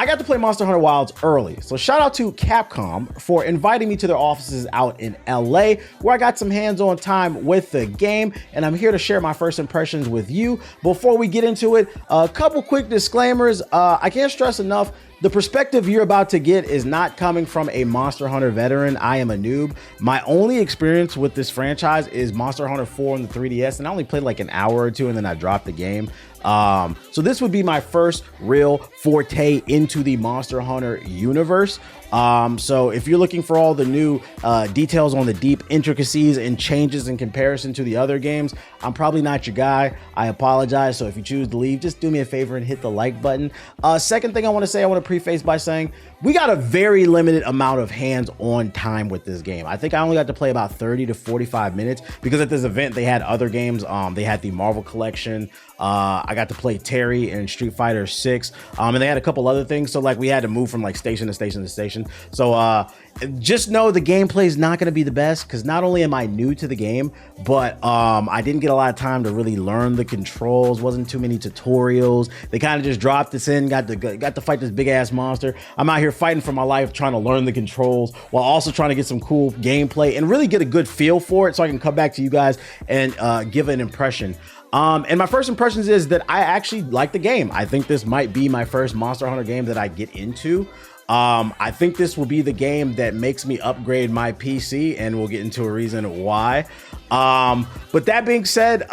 I got to play Monster Hunter Wilds early, so shout out to Capcom for inviting me to their offices out in LA, where I got some hands-on time with the game, and I'm here to share my first impressions with you. Before we get into it, a couple quick disclaimers. I can't stress enough, the perspective you're about to get is not coming from a Monster Hunter veteran. I am a noob. My only experience with this franchise is Monster Hunter 4 on the 3DS, and I only played like an hour or two and then I dropped the game. So this would be my first real forte into the Monster Hunter universe. So if you're looking for all the new details on the deep intricacies and changes in comparison to the other games, I'm probably not your guy. I apologize. So if you choose to leave, just do me a favor and hit the like button. Second thing I want to say, I want to preface by saying we got a very limited amount of hands-on time with this game. I think I only got to play about 30 to 45 minutes because at this event they had other games. They had the Marvel Collection. I got to play Terry and Street Fighter 6, and they had a couple other things. So like we had to move from like station to station to station. So just know the gameplay is not going to be the best because not only am I new to the game, but I didn't get a lot of time to really learn the controls. Wasn't too many tutorials. They kind of just dropped us in, got to fight this big ass monster. I'm out here fighting for my life, trying to learn the controls while also trying to get some cool gameplay and really get a good feel for it so I can come back to you guys and give an impression. And my first impressions is that I actually like the game. I think this might be my first Monster Hunter game that I get into. I think this will be the game that makes me upgrade my PC, and we'll get into a reason why. But that being said,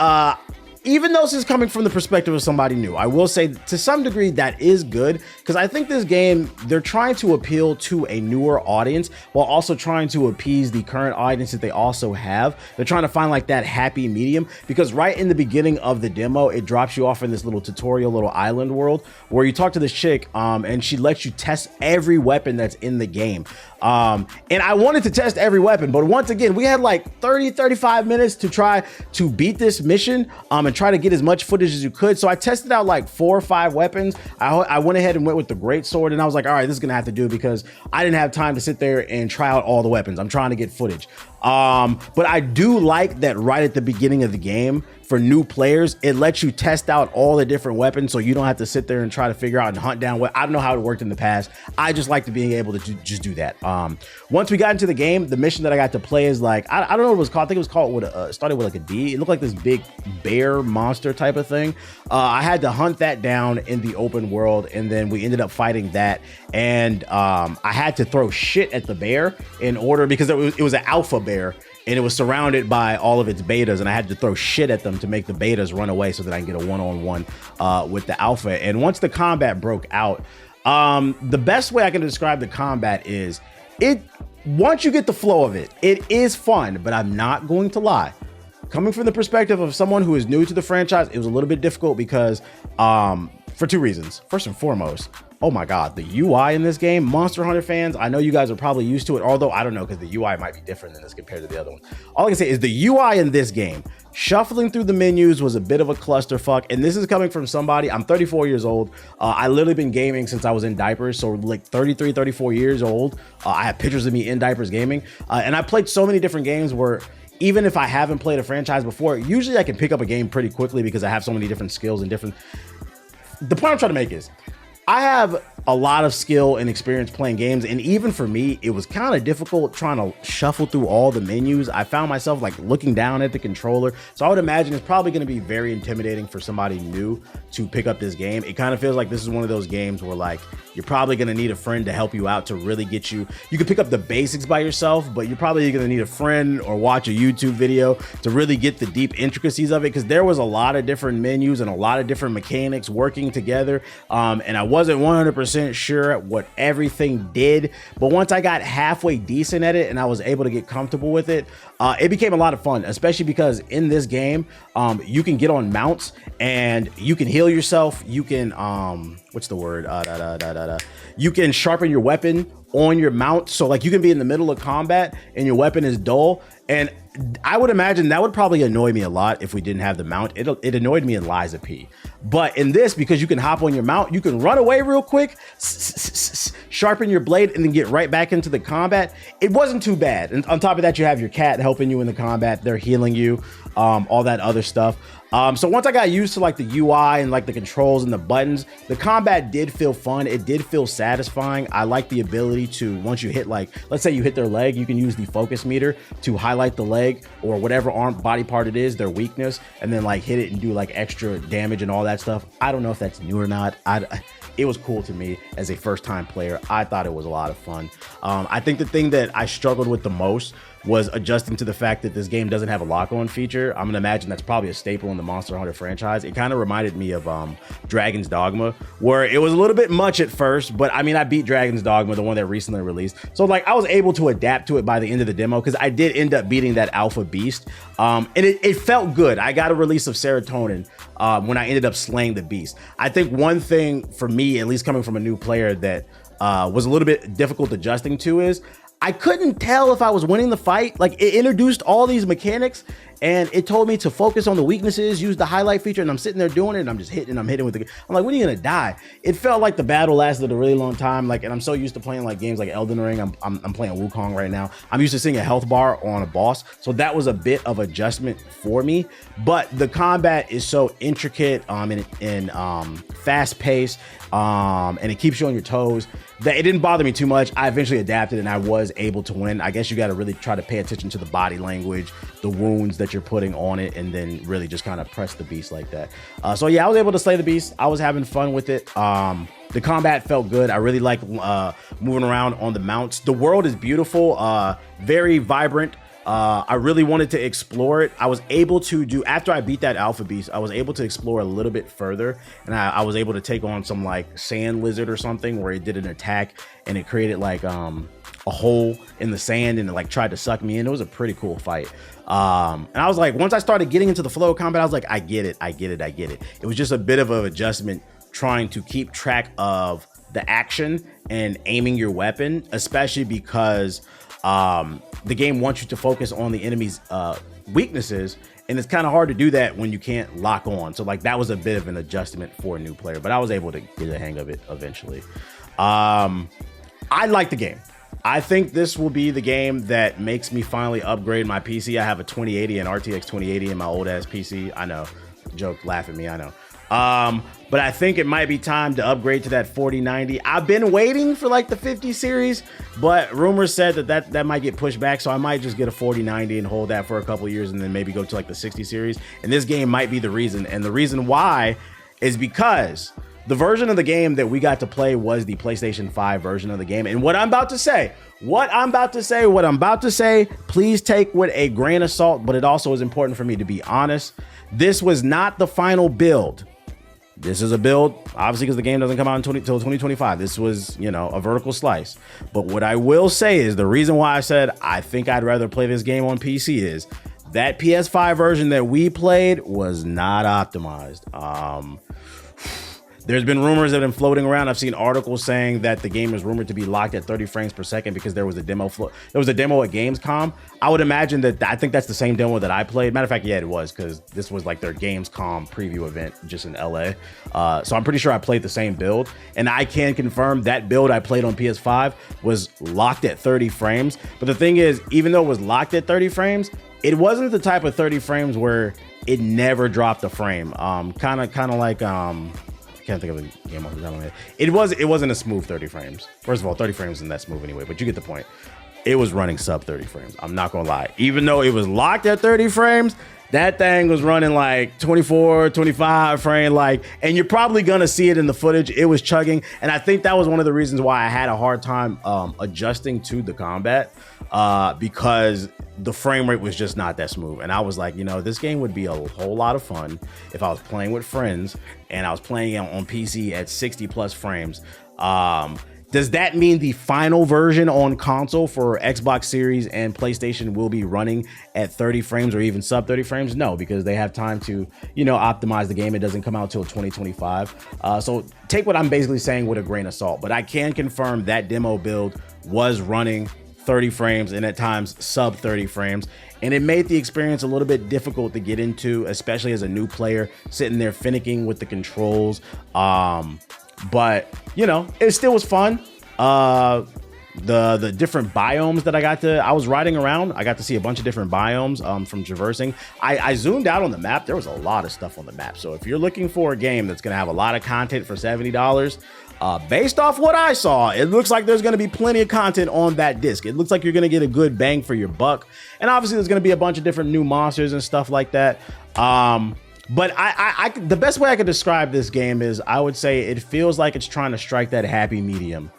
even though this is coming from the perspective of somebody new, I will say to some degree that is good because I think this game, they're trying to appeal to a newer audience while also trying to appease the current audience that they also have. They're trying to find like that happy medium because right in the beginning of the demo, it drops you off in this little tutorial, little island world where you talk to this chick and she lets you test every weapon that's in the game. And I wanted to test every weapon, but once again, we had like 35 minutes to try to beat this mission and try to get as much footage as you could. So I tested out like 4 or 5 weapons. I went ahead and went with the great sword, and I was like, all right, this is gonna have to do because I didn't have time to sit there and try out all the weapons. I'm trying to get footage. But I do like that right at the beginning of the game for new players, it lets you test out all the different weapons so you don't have to sit there and try to figure out and hunt down what I don't know how it worked in the past. I just like to being able to just do that. Once we got into the game, the mission that I got to play is like, I don't know what it was called. I think it was called with started with like a D. It looked like this big bear monster type of thing. I had to hunt that down in the open world, and then we ended up fighting that. And I had to throw shit at the bear in order because it was an alpha bear. And it was surrounded by all of its betas, and I had to throw shit at them to make the betas run away so that I can get a one-on-one with the alpha. And once the combat broke out, the best way I can describe the combat is once you get the flow of it, it is fun, but I'm not going to lie. Coming from the perspective of someone who is new to the franchise, it was a little bit difficult because for 2 reasons. First and foremost, oh my God, the UI in this game, Monster Hunter fans, I know you guys are probably used to it, although I don't know because the UI might be different than this compared to the other one. All I can say is the UI in this game, shuffling through the menus was a bit of a clusterfuck. And this is coming from somebody, I'm 34 years old. I literally been gaming since I was in diapers. So like 33, 34 years old. I have pictures of me in diapers gaming. And I played so many different games where even if I haven't played a franchise before, usually I can pick up a game pretty quickly because I have so many different skills and different. The point I'm trying to make is I have a lot of skill and experience playing games, and even for me, it was kind of difficult trying to shuffle through all the menus. I found myself like looking down at the controller, so I would imagine it's probably going to be very intimidating for somebody new to pick up this game. It kind of feels like this is one of those games where like you're probably going to need a friend to help you out to really get you. You can pick up the basics by yourself, but you're probably going to need a friend or watch a YouTube video to really get the deep intricacies of it, because there was a lot of different menus and a lot of different mechanics working together, and I wasn't 100% sure what everything did, but once I got halfway decent at it and I was able to get comfortable with it, it became a lot of fun, especially because in this game, you can get on mounts and you can heal yourself. You can, what's the word? You can sharpen your weapon on your mount. So like you can be in the middle of combat and your weapon is dull. And I would imagine that would probably annoy me a lot if we didn't have the mount. It annoyed me in Liza P. But in this, because you can hop on your mount, you can run away real quick, sharpen your blade, and then get right back into the combat. It wasn't too bad. And on top of that, you have your cat helping you in the combat. They're healing you, all that other stuff. So once I got used to like the UI and like the controls and the buttons, the combat did feel fun. It did feel satisfying. I like the ability to, once you hit like, let's say you hit their leg, you can use the focus meter to highlight the leg or whatever body part it is, their weakness, and then like hit it and do like extra damage and all that stuff. I don't know if that's new or not. It was cool to me as a first-time player. I thought it was a lot of fun. I think the thing that I struggled with the most was adjusting to the fact that this game doesn't have a lock-on feature. I'm gonna imagine that's probably a staple in the Monster Hunter franchise. It kind of reminded me of Dragon's Dogma, where it was a little bit much at first, but I mean, I beat Dragon's Dogma, the one that recently released. So like I was able to adapt to it by the end of the demo because I did end up beating that alpha beast. And it felt good. I got a release of serotonin when I ended up slaying the beast. I think one thing for me, at least coming from a new player, that was a little bit difficult adjusting to is I couldn't tell if I was winning the fight. Like it introduced all these mechanics and it told me to focus on the weaknesses, use the highlight feature, and I'm sitting there doing it and I'm just hitting, I'm hitting with the, I'm like, when are you gonna die? It felt like the battle lasted a really long time. Like, and I'm so used to playing like games like Elden Ring. I'm playing Wukong right now. I'm used to seeing a health bar on a boss. So that was a bit of adjustment for me, but the combat is so intricate and fast paced and it keeps you on your toes that it didn't bother me too much. I eventually adapted and I was able to win. I guess you got to really try to pay attention to the body language, the wounds that you're putting on it, and then really just kind of press the beast like that. So yeah, I was able to slay the beast. I was having fun with it. The combat felt good. I really like moving around on the mounts. The world is beautiful, very vibrant. I really wanted to explore it. I was able to do, after I beat that alpha beast, I was able to explore a little bit further, and I was able to take on some like sand lizard or something where it did an attack and it created like a hole in the sand and it like tried to suck me in. It was a pretty cool fight. And I was like, once I started getting into the flow of combat, I was like, I get it. It was just a bit of an adjustment trying to keep track of the action and aiming your weapon, especially because the game wants you to focus on the enemy's weaknesses, and it's kind of hard to do that when you can't lock on. So like that was a bit of an adjustment for a new player, but I was able to get a hang of it eventually. I like the game. I think this will be the game that makes me finally upgrade my PC. I have a 2080 and RTX 2080 in my old ass PC. I know, joke, laugh at me, I know. But I think it might be time to upgrade to that 4090. I've been waiting for like the 50 series, but rumors said that might get pushed back. So I might just get a 4090 and hold that for a couple of years and then maybe go to like the 60 series. And this game might be the reason. And the reason why is because the version of the game that we got to play was the PlayStation 5 version of the game. And what I'm about to say, please take with a grain of salt, but it also is important for me to be honest. This was not the final build. This is a build, obviously, because the game doesn't come out until 2025. This was, you know, a vertical slice. But what I will say is the reason why I said I think I'd rather play this game on PC is that PS5 version that we played was not optimized. There's been rumors that have been floating around. I've seen articles saying that the game is rumored to be locked at 30 frames per second because there was a demo at Gamescom. I would imagine that I think that's the same demo that I played. Matter of fact, yeah, it was, because this was like their Gamescom preview event just in LA. So I'm pretty sure I played the same build, and I can confirm that build I played on PS5 was locked at 30 frames. But the thing is, even though it was locked at 30 frames, it wasn't the type of 30 frames where it never dropped a frame. Kind of like can't think of a game off the top of my head. It wasn't a smooth 30 frames. First of all, 30 frames isn't that smooth anyway, but you get the point. It was running sub 30 frames. I'm not gonna lie. Even though it was locked at 30 frames, that thing was running like 24, 25 frame, like, and you're probably gonna see it in the footage. It was chugging, and I think that was one of the reasons why I had a hard time adjusting to the combat, because the frame rate was just not that smooth. And I was like, you know, this game would be a whole lot of fun if I was playing with friends and I was playing it on PC at 60 plus frames. Does that mean the final version on console for Xbox Series and PlayStation will be running at 30 frames or even sub 30 frames? No, because they have time to, you know, optimize the game. It doesn't come out till 2025. So take what I'm basically saying with a grain of salt, but I can confirm that demo build was running 30 frames and at times sub 30 frames, and it made the experience a little bit difficult to get into, especially as a new player sitting there finicking with the controls. But you know, it still was fun. the different biomes that I was riding around. I got to see a bunch of different biomes from traversing. I zoomed out on the map. There was a lot of stuff on the map. So if you're looking for a game that's going to have a lot of content for $70, based off what I saw, it looks like there's going to be plenty of content on that disc. It looks like you're going to get a good bang for your buck. And obviously there's going to be a bunch of different new monsters and stuff like that. But the best way I could describe this game is I would say it feels like it's trying to strike that happy medium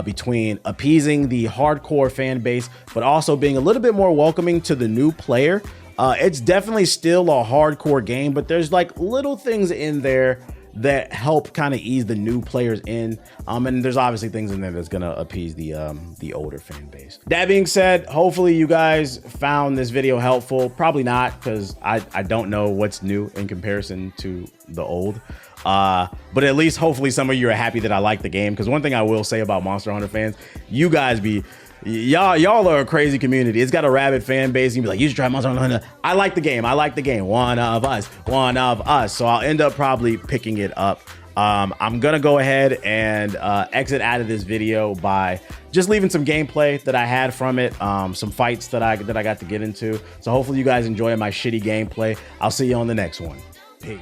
between appeasing the hardcore fan base, but also being a little bit more welcoming to the new player. It's definitely still a hardcore game, but there's like little things in there that help kind of ease the new players in. And there's obviously things in there that's gonna appease the older fan base. That being said, hopefully you guys found this video helpful. Probably not, because I don't know what's new in comparison to the old. But at least hopefully some of you are happy that I like the game. Because one thing I will say about Monster Hunter fans, you guys y'all are a crazy community. It's got a rabid fan base. You be like, you should try Monster Hunter. I like the game. One of us. So I'll end up probably picking it up. I'm gonna go ahead and exit out of this video by just leaving some gameplay that I had from it, some fights that I got to get into. So hopefully you guys enjoy my shitty gameplay. I'll see you on the next one. Peace.